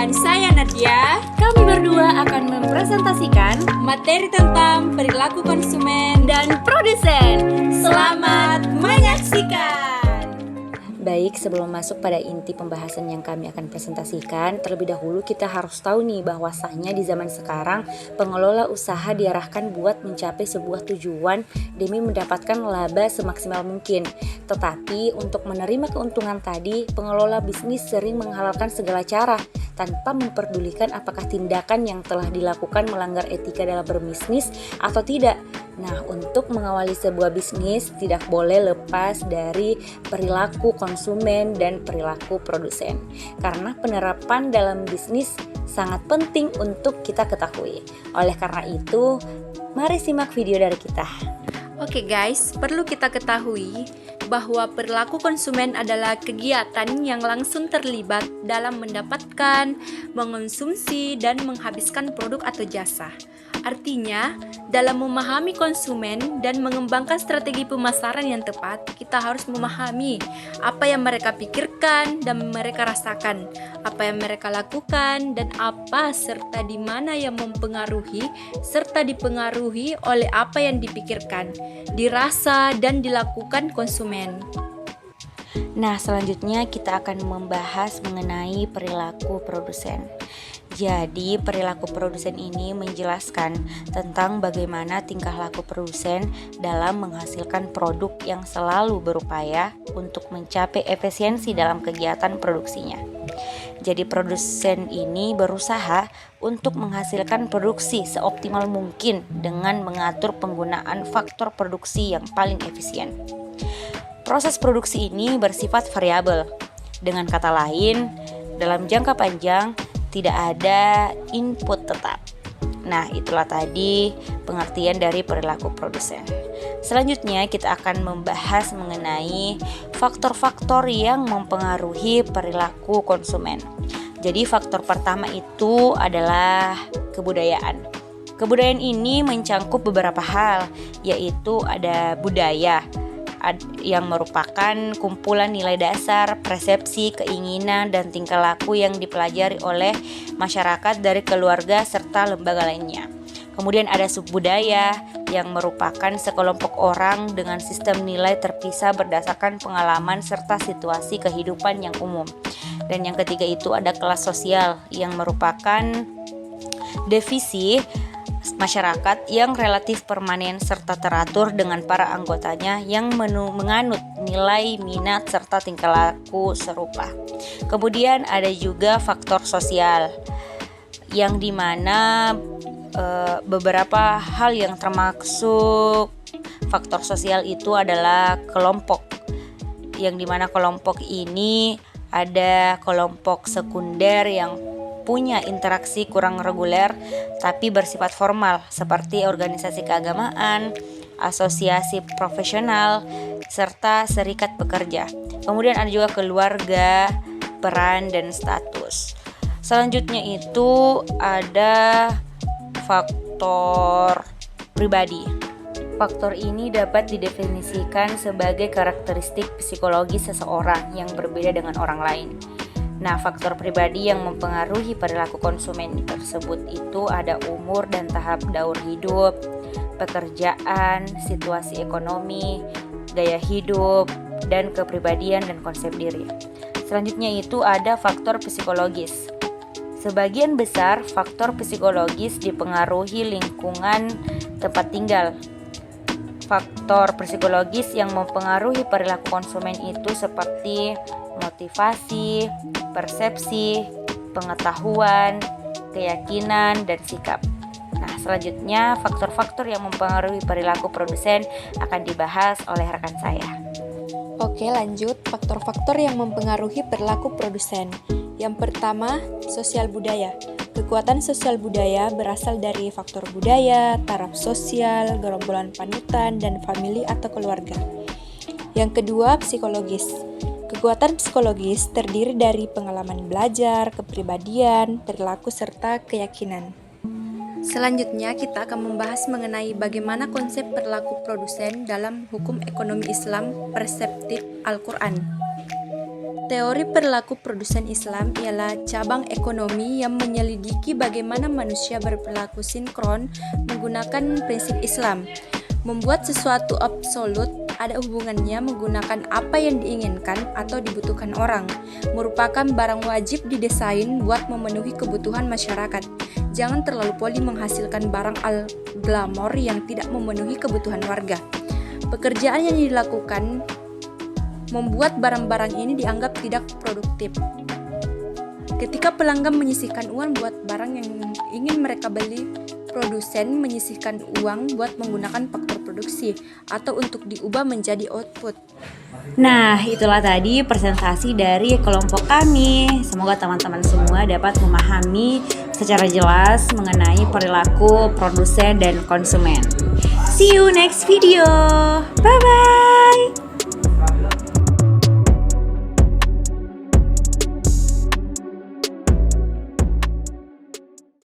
Dan saya Nadia. Kami berdua akan mempresentasikan Materi tentang perilaku konsumen dan produsen. Selamat menyaksikan. Baik, sebelum masuk pada inti pembahasan yang kami akan presentasikan, terlebih dahulu kita harus tahu nih bahwasanya di zaman sekarang pengelola usaha diarahkan buat mencapai sebuah tujuan demi mendapatkan laba semaksimal mungkin. Tetapi untuk menerima keuntungan tadi, pengelola bisnis sering menghalalkan segala cara tanpa memperdulikan apakah tindakan yang telah dilakukan melanggar etika dalam berbisnis atau tidak. Nah, untuk mengawali sebuah bisnis tidak boleh lepas dari perilaku konsumen dan perilaku produsen. Karena penerapan dalam bisnis sangat penting untuk kita ketahui. Oleh karena itu, mari simak video dari kita. Oke guys, perlu kita ketahui bahwa perilaku konsumen adalah kegiatan yang langsung terlibat dalam mendapatkan, mengonsumsi, dan menghabiskan produk atau jasa. Artinya, dalam memahami konsumen dan mengembangkan strategi pemasaran yang tepat, kita harus memahami apa yang mereka pikirkan dan mereka rasakan, apa yang mereka lakukan dan apa serta di mana yang mempengaruhi serta dipengaruhi oleh apa yang dipikirkan, dirasa dan dilakukan konsumen. Nah, selanjutnya kita akan membahas mengenai perilaku produsen. Jadi, perilaku produsen ini menjelaskan tentang bagaimana tingkah laku produsen dalam menghasilkan produk yang selalu berupaya untuk mencapai efisiensi dalam kegiatan produksinya. Jadi, produsen ini berusaha untuk menghasilkan produksi seoptimal mungkin dengan mengatur penggunaan faktor produksi yang paling efisien. Proses produksi ini bersifat variabel. Dengan kata lain, dalam jangka panjang tidak ada input tetap. Nah, itulah tadi pengertian dari perilaku produsen. Selanjutnya kita akan membahas mengenai faktor-faktor yang mempengaruhi perilaku konsumen. Jadi faktor pertama itu adalah kebudayaan. Kebudayaan ini mencangkup beberapa hal, yaitu ada budaya yang merupakan kumpulan nilai dasar, persepsi, keinginan, dan tingkah laku yang dipelajari oleh masyarakat dari keluarga serta lembaga lainnya. Kemudian ada subbudaya yang merupakan sekelompok orang dengan sistem nilai terpisah berdasarkan pengalaman serta situasi kehidupan yang umum. Dan yang ketiga itu ada kelas sosial yang merupakan divisi masyarakat yang relatif permanen serta teratur dengan para anggotanya yang menganut nilai, minat, serta tingkah laku serupa. Kemudian ada juga faktor sosial yang dimana beberapa hal yang termasuk faktor sosial itu adalah kelompok, yang dimana kelompok ini ada kelompok sekunder yang punya interaksi kurang reguler tapi bersifat formal seperti organisasi keagamaan, asosiasi profesional, serta serikat pekerja. Kemudian ada juga keluarga, peran, dan status. Selanjutnya itu ada faktor pribadi. Faktor ini dapat didefinisikan sebagai karakteristik psikologis seseorang yang berbeda dengan orang lain. Nah, faktor pribadi yang mempengaruhi perilaku konsumen tersebut itu ada umur dan tahap daur hidup, pekerjaan, situasi ekonomi, gaya hidup, dan kepribadian dan konsep diri. Selanjutnya itu ada faktor psikologis. Sebagian besar faktor psikologis dipengaruhi lingkungan tempat tinggal. Faktor psikologis yang mempengaruhi perilaku konsumen itu seperti motivasi, persepsi, pengetahuan, keyakinan, dan sikap. Nah, selanjutnya faktor-faktor yang mempengaruhi perilaku produsen akan dibahas oleh rekan saya. Oke, lanjut. Faktor-faktor yang mempengaruhi perilaku produsen. Yang pertama, sosial budaya. Kekuatan sosial budaya berasal dari faktor budaya, taraf sosial, gerombolan panutan, dan famili atau keluarga. Yang kedua, psikologis. Kekuatan psikologis terdiri dari pengalaman belajar, kepribadian, perilaku, serta keyakinan. Selanjutnya, kita akan membahas mengenai bagaimana konsep perilaku produsen dalam hukum ekonomi Islam perseptif Al-Quran. Teori perilaku produsen Islam ialah cabang ekonomi yang menyelidiki bagaimana manusia berperilaku sinkron menggunakan prinsip Islam. Membuat sesuatu absolut ada hubungannya menggunakan apa yang diinginkan atau dibutuhkan orang, merupakan barang wajib didesain buat memenuhi kebutuhan masyarakat. Jangan terlalu poli menghasilkan barang al-glamor yang tidak memenuhi kebutuhan warga. Pekerjaan yang dilakukan membuat barang-barang ini dianggap tidak produktif. Ketika pelanggan menyisihkan uang buat barang yang ingin mereka beli, produsen menyisihkan uang buat menggunakan faktor produksi atau untuk diubah menjadi output. Nah, itulah tadi presentasi dari kelompok kami. Semoga teman-teman semua dapat memahami secara jelas mengenai perilaku produsen dan konsumen. See you next video. Bye bye.